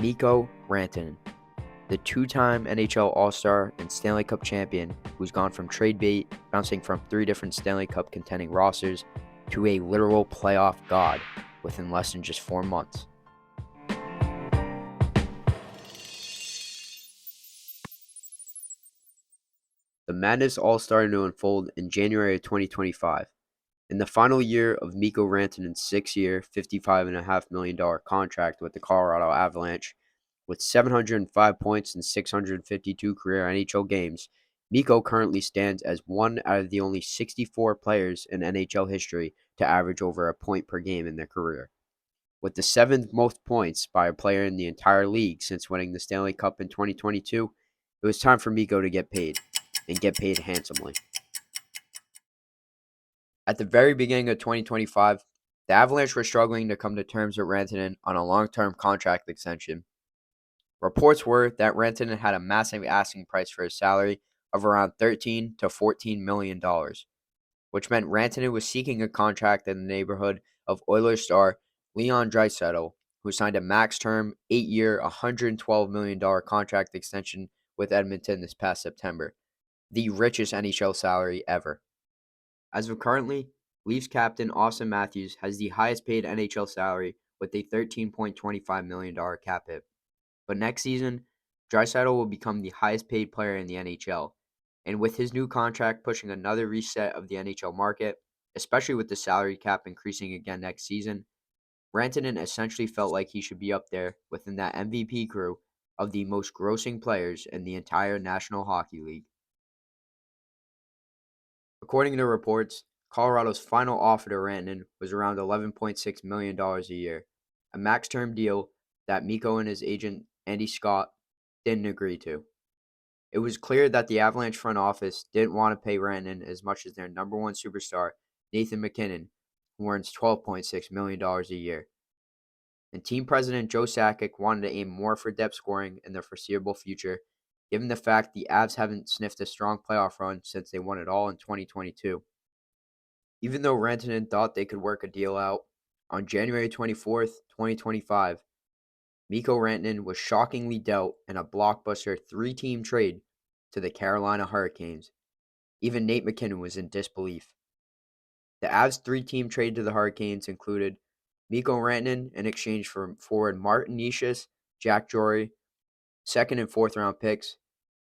Mikko Rantanen, the two-time NHL All-Star and Stanley Cup champion who's gone from trade bait, bouncing from 3 different Stanley Cup contending rosters, to a literal playoff god within less than just 4 months. The madness all started to unfold in January of 2025. In the final year of Mikko Rantanen's 6-year, $55.5 million contract with the Colorado Avalanche, with 705 points in 652 career NHL games, Mikko currently stands as one out of the only 64 players in NHL history to average over a point per game in their career. With the 7th most points by a player in the entire league since winning the Stanley Cup in 2022, it was time for Mikko to get paid, and get paid handsomely. At the very beginning of 2025, the Avalanche were struggling to come to terms with Rantanen on a long-term contract extension. Reports were that Rantanen had a massive asking price for his salary of around $13 to $14 million, which meant Rantanen was seeking a contract in the neighborhood of Oilers star Leon Draisaitl, who signed a max-term, 8-year, $112 million contract extension with Edmonton this past September, the richest NHL salary ever. As of currently, Leafs captain Austin Matthews has the highest paid NHL salary with a $13.25 million cap hit. But next season, Draisaitl will become the highest paid player in the NHL. And with his new contract pushing another reset of the NHL market, especially with the salary cap increasing again next season, Rantanen essentially felt like he should be up there within that MVP crew of the most grossing players in the entire National Hockey League. According to reports, Colorado's final offer to Rantanen was around $11.6 million a year, a max-term deal that Mikko and his agent Andy Scott didn't agree to. It was clear that the Avalanche front office didn't want to pay Rantanen as much as their number one superstar, Nathan MacKinnon, who earns $12.6 million a year. And team president Joe Sakic wanted to aim more for depth scoring in the foreseeable future, given the fact the Avs haven't sniffed a strong playoff run since they won it all in 2022. Even though Rantanen thought they could work a deal out, on January 24th, 2025, Mikko Rantanen was shockingly dealt in a blockbuster 3-team trade to the Carolina Hurricanes. Even Nate MacKinnon was in disbelief. The Avs' 3-team trade to the Hurricanes included Mikko Rantanen in exchange for forward Martin Necas, Jack Drury, 2nd and 4th round picks,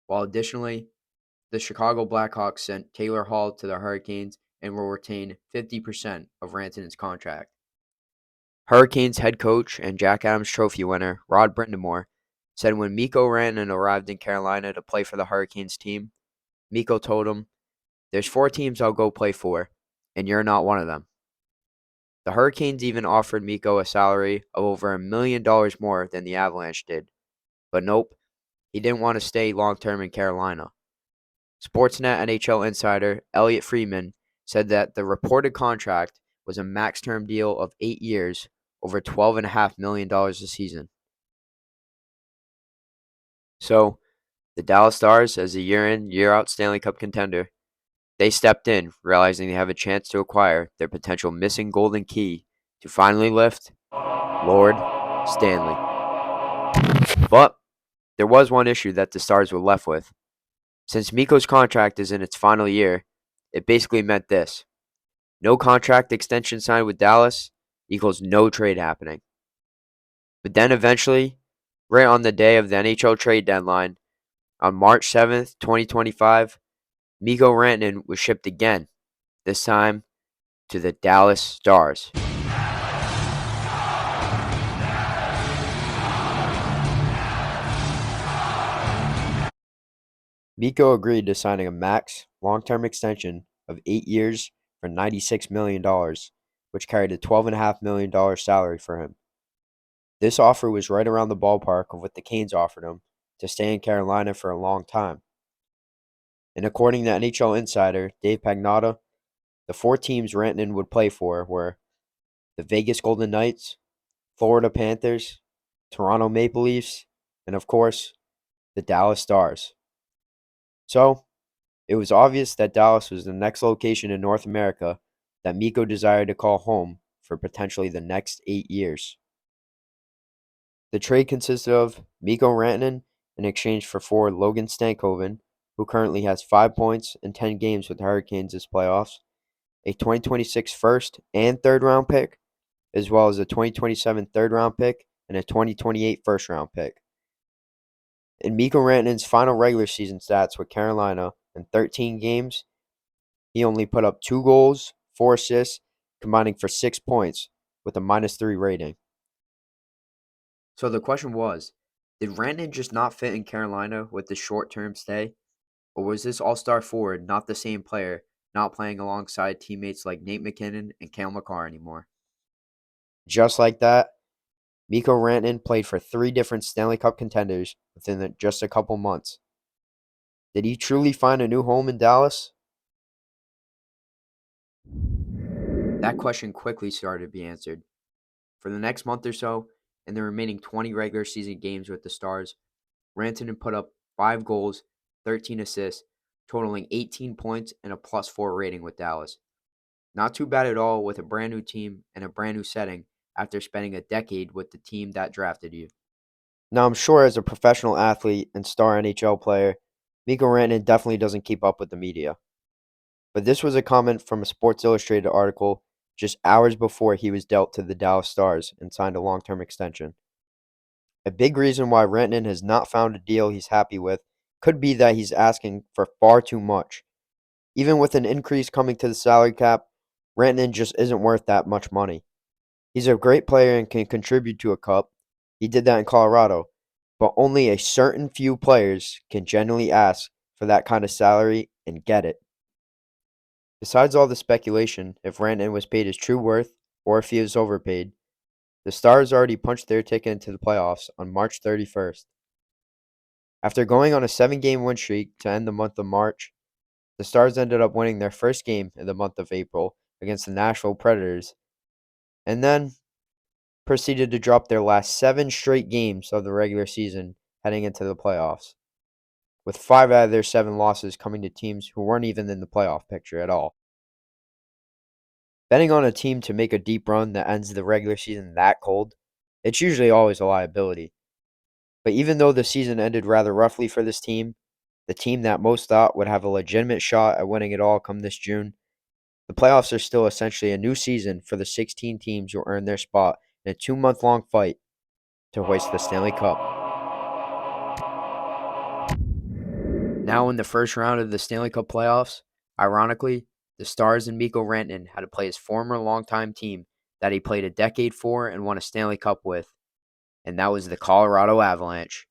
while additionally, the Chicago Blackhawks sent Taylor Hall to the Hurricanes and will retain 50% of Rantanen's contract. Hurricanes head coach and Jack Adams Trophy winner Rod Brind'Amour said when Mikko Rantanen arrived in Carolina to play for the Hurricanes team, Mikko told him, "There's 4 teams I'll go play for, and you're not one of them." The Hurricanes even offered Mikko a salary of over $1 million more than the Avalanche did. But nope, he didn't want to stay long-term in Carolina. Sportsnet NHL insider Elliot Friedman said that the reported contract was a max-term deal of 8 years, over $12.5 million a season. So, the Dallas Stars, as a year-in, year-out Stanley Cup contender, they stepped in, realizing they have a chance to acquire their potential missing golden key to finally lift Lord Stanley. But there was one issue that the Stars were left with. Since Mikko's contract is in its final year, it basically meant this: no contract extension signed with Dallas equals no trade happening. But then eventually, right on the day of the NHL trade deadline, on March 7th, 2025, Mikko Rantanen was shipped again, this time to the Dallas Stars. Mikko agreed to signing a max long-term extension of 8 years for $96 million, which carried a $12.5 million salary for him. This offer was right around the ballpark of what the Canes offered him to stay in Carolina for a long time. And according to NHL insider Dave Pagnotta, the 4 teams Rantanen would play for were the Vegas Golden Knights, Florida Panthers, Toronto Maple Leafs, and of course, the Dallas Stars. So, it was obvious that Dallas was the next location in North America that Mikko desired to call home for potentially the next 8 years. The trade consisted of Mikko Rantanen in exchange for forward Logan Stankoven, who currently has 5 points in 10 games with the Hurricanes this playoffs, a 2026 first and third round pick, as well as a 2027 third round pick and a 2028 first round pick. In Mikko Rantanen's final regular season stats with Carolina in 13 games, he only put up 2 goals, 4 assists, combining for 6 points with a -3 rating. So the question was, did Rantanen just not fit in Carolina with the short-term stay? Or was this all-star forward not the same player, not playing alongside teammates like Nate McKinnon and Cale Makar anymore? Just like that, Mikko Rantanen played for 3 different Stanley Cup contenders within just a couple months. Did he truly find a new home in Dallas? That question quickly started to be answered. For the next month or so, in the remaining 20 regular season games with the Stars, Rantanen put up 5 goals, 13 assists, totaling 18 points and a +4 rating with Dallas. Not too bad at all with a brand new team and a brand new setting after spending a decade with the team that drafted you. Now, I'm sure as a professional athlete and star NHL player, Mikko Rantanen definitely doesn't keep up with the media. But this was a comment from a Sports Illustrated article just hours before he was dealt to the Dallas Stars and signed a long-term extension. A big reason why Rantanen has not found a deal he's happy with could be that he's asking for far too much. Even with an increase coming to the salary cap, Rantanen just isn't worth that much money. He's a great player and can contribute to a cup. He did that in Colorado. But only a certain few players can genuinely ask for that kind of salary and get it. Besides all the speculation if Rantanen was paid his true worth or if he was overpaid, the Stars already punched their ticket into the playoffs on March 31st. After going on a 7-game win streak to end the month of March, the Stars ended up winning their first game in the month of April against the Nashville Predators, and then proceeded to drop their last 7 straight games of the regular season heading into the playoffs, with 5 out of their 7 losses coming to teams who weren't even in the playoff picture at all. Betting on a team to make a deep run that ends the regular season that cold, it's usually always a liability. But even though the season ended rather roughly for this team, the team that most thought would have a legitimate shot at winning it all come this June, the playoffs are still essentially a new season for the 16 teams who earned their spot in a 2-month-long fight to hoist the Stanley Cup. Now in the first round of the Stanley Cup Playoffs, ironically, the Stars and Mikko Rantanen had to play his former longtime team that he played a decade for and won a Stanley Cup with, and that was the Colorado Avalanche.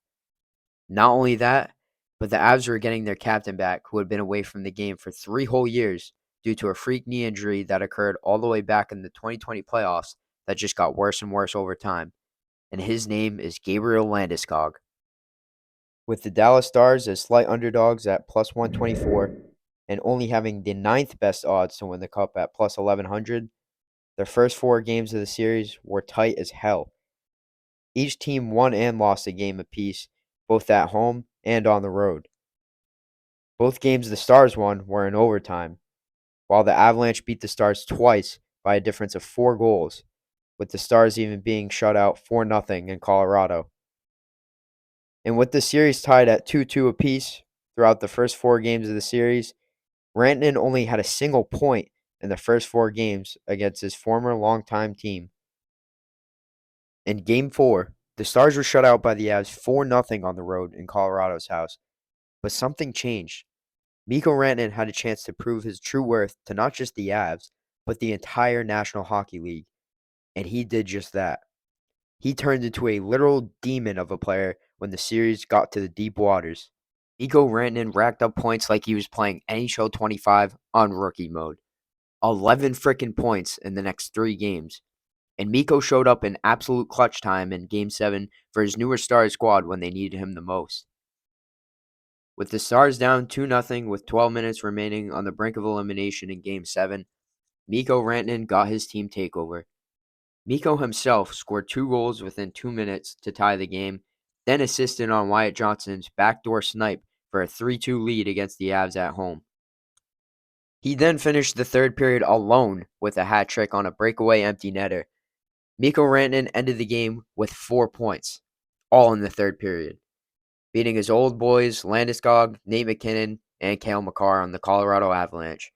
Not only that, but the Avs were getting their captain back, who had been away from the game for 3 whole years due to a freak knee injury that occurred all the way back in the 2020 playoffs that just got worse and worse over time. And his name is Gabriel Landeskog. With the Dallas Stars as slight underdogs at +124 and only having the 9th best odds to win the Cup at +1100, their first 4 games of the series were tight as hell. Each team won and lost a game apiece, both at home and on the road. Both games the Stars won were in overtime, while the Avalanche beat the Stars twice by a difference of 4 goals, with the Stars even being shut out 4-0 in Colorado. And with the series tied at 2-2 apiece throughout the first 4 games of the series, Rantanen only had a single point in the first 4 games against his former longtime team. In Game 4, the Stars were shut out by the Avs 4-0 on the road in Colorado's house, but something changed. Mikko Rantanen had a chance to prove his true worth to not just the Avs, but the entire National Hockey League, and he did just that. He turned into a literal demon of a player when the series got to the deep waters. Mikko Rantanen racked up points like he was playing NHL 25 on rookie mode. 11 frickin' points in the next 3 games. And Mikko showed up in absolute clutch time in Game 7 for his newer Stars squad when they needed him the most. With the Stars down 2-0 with 12 minutes remaining on the brink of elimination in Game 7, Mikko Rantanen got his team takeover. Mikko himself scored 2 goals within 2 minutes to tie the game, then assisted on Wyatt Johnston's backdoor snipe for a 3-2 lead against the Avs at home. He then finished the third period alone with a hat trick on a breakaway empty netter. Mikko Rantanen ended the game with 4 points, all in the third period, beating his old boys Landeskog, Nate McKinnon, and Cale Makar on the Colorado Avalanche.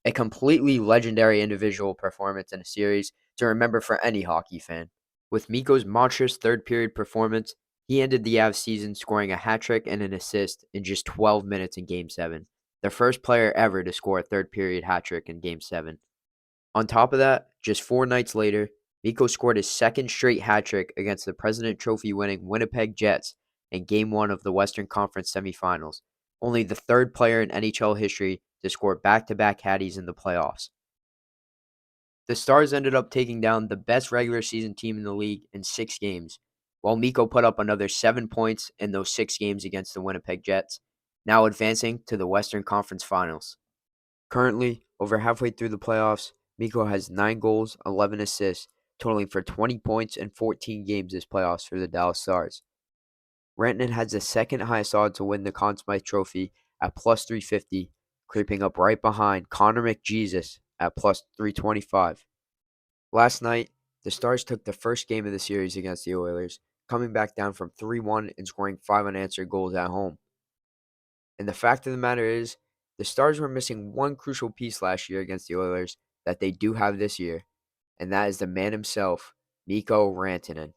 A completely legendary individual performance in a series to remember for any hockey fan. With Mikko's monstrous third-period performance, he ended the Avs season scoring a hat trick and an assist in just 12 minutes in Game 7, the first player ever to score a third-period hat trick in Game 7. On top of that, just 4 nights later, Mikko scored his second straight hat trick against the President Trophy winning Winnipeg Jets in Game 1 of the Western Conference semifinals, only the third player in NHL history to score back-to-back hatties in the playoffs. The Stars ended up taking down the best regular season team in the league in 6 games, while Mikko put up another 7 points in those 6 games against the Winnipeg Jets, now advancing to the Western Conference Finals. Currently, over halfway through the playoffs, Mikko has 9 goals, 11 assists, totaling for 20 points in 14 games this playoffs for the Dallas Stars. Rantanen has the second highest odds to win the Conn Smythe Trophy at plus 350, creeping up right behind Connor McJesus at plus 325. Last night, the Stars took the first game of the series against the Oilers, coming back down from 3-1 and scoring 5 unanswered goals at home. And the fact of the matter is, the Stars were missing one crucial piece last year against the Oilers that they do have this year, and that is the man himself, Mikko Rantanen.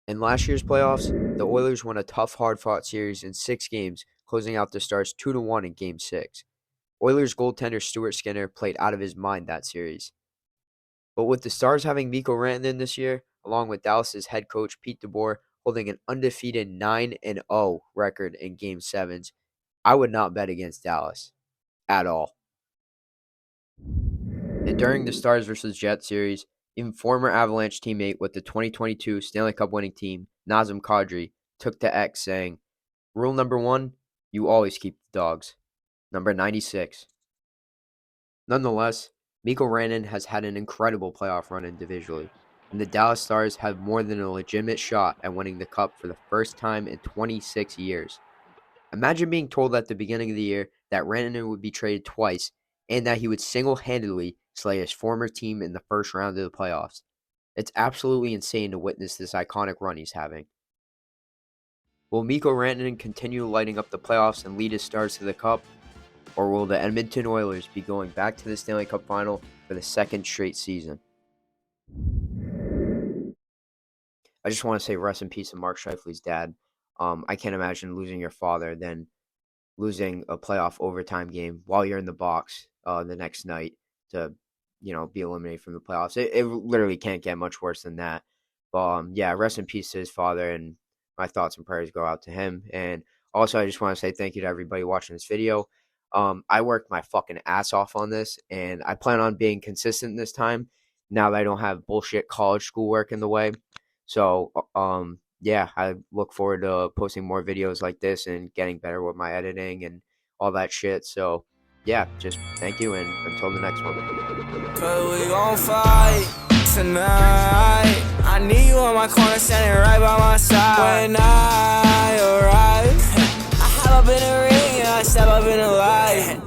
In last year's playoffs, the Oilers won a tough, hard-fought series in 6 games, closing out the Stars 2-1 in Game 6. Oilers goaltender Stuart Skinner played out of his mind that series. But with the Stars having Mikko Rantanen this year, along with Dallas's head coach Pete DeBoer holding an undefeated 9-0 record in Game 7s, I would not bet against Dallas at all. And during the Stars vs. Jets series, even former Avalanche teammate with the 2022 Stanley Cup winning team, Nazem Kadri, took to X saying, "Rule number 1, you always keep the dogs." Number 96. Nonetheless, Mikko Rantanen has had an incredible playoff run individually, and the Dallas Stars have more than a legitimate shot at winning the Cup for the first time in 26 years. Imagine being told at the beginning of the year that Rantanen would be traded twice and that he would single-handedly slay his former team in the first round of the playoffs. It's absolutely insane to witness this iconic run he's having. Will Mikko Rantanen continue lighting up the playoffs and lead his Stars to the Cup? Or will the Edmonton Oilers be going back to the Stanley Cup Final for the second straight season? I just want to say rest in peace to Mark Scheifele's dad. I can't imagine losing your father, then losing a playoff overtime game while you're in the box the next night to, be eliminated from the playoffs. It literally can't get much worse than that. But yeah, rest in peace to his father, and my thoughts and prayers go out to him. And also, I just want to say thank you to everybody watching this video. I worked my fucking ass off on this, and I plan on being consistent this time now that I don't have bullshit college schoolwork in the way. So, yeah, I look forward to posting more videos like this and getting better with my editing and all that shit. So, yeah, just thank you, and until the next one. 'Cause we gon' fight tonight. I need you on my corner, standing right by my side. When I arrive, I hop up in the ring and I step up in the light.